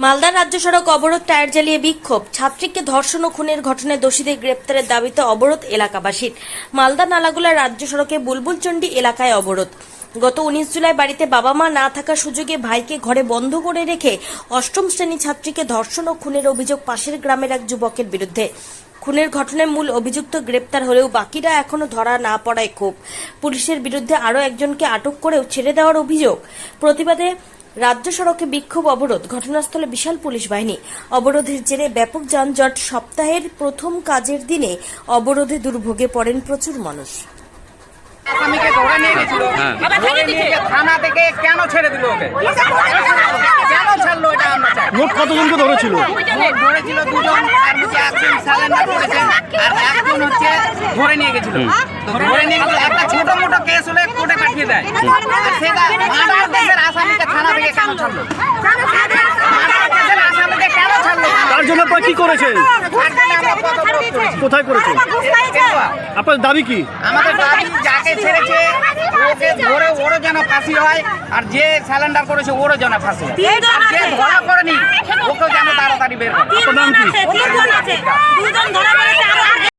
মালদার রাজ্য সড়ক অবরোধ, টায়ার জ্বালিয়ে বিক্ষোভ, ছাত্রীকে ধর্ষণ ও খুনের ঘটনায় দোষীদের গ্রেপ্তারের দাবিতে অবরোধ এলাকাবাসীর। মালদা নালাগোলা রাজ্য সড়কে বুলবুলচন্ডী এলাকায় অবরোধ। গত 19 জুলাই বাড়িতে বাবা মা না থাকার সুযোগে ভাইকে ঘরে বন্ধ করে রেখে অষ্টম শ্রেণী ছাত্রীকে ধর্ষণ ও খুনের অভিযোগ পাশের গ্রামের এক যুবকের বিরুদ্ধে। খুনের ঘটনায় মূল অভিযুক্ত গ্রেপ্তার হলেও বাকিরা এখনো ধরা না পড়ায় ক্ষোভ। পুলিশের বিরুদ্ধে আরও একজনকে আটক করেও ছেড়ে দেওয়ার অভিযোগ। প্রতিবাদে রাজ্য সড়কে বিক্ষোভ, অবরোধ, ঘটনাস্থলে বিশাল পুলিশ বাহিনী। অবরোধের জেরে ব্যাপক যানজট। সপ্তাহের প্রথম কাজের দিনে অবরোধে দুর্ভোগে পড়েন প্রচুর মানুষ। আসামিকে ধরে নিয়ে গেছিল, ধরে নিয়ে গিয়ে থানা থেকে কেন ছেড়ে দিল ওকে? কেন ছাড়লো এটা আমরা চাই। মোট কতজনকে ধরেছিল? মোট ধরেছিল দুজন, তার মধ্যে একজন সারেন্ডার করেছেন আর একজন হচ্ছে ধরে নিয়ে গেছিল। তো ধরে নিয়ে গেছিল, একটা ছোট মোটো কেস হলে কোর্টে পাঠিয়ে দেয়। আর সেটা মার্ডার কেসের আসামিকে থানা থেকে কেন ছাড়লো? মার্ডার কেসের আসামিকে কেন ছাড়লো? তার জন্য আপনারা কি করেছেন? তার জন্য আমরা পদক্ষেপ করেছি। কোথায় করেছেন? আপনার দাবি কি? আমাদের দাবি যাকে ছেড়েছে ওকে ধরে ওরও যেন ফাঁসি হয়, আর যে স্যালেন্ডার করেছে ওরও যেন ফাঁসি হয়, আর যে ধরা করেনি ওকেও যেন তাড়াতাড়ি বের করে। আপনার নাম কি? দুজন আছে, দুজন ধরা পড়েছে।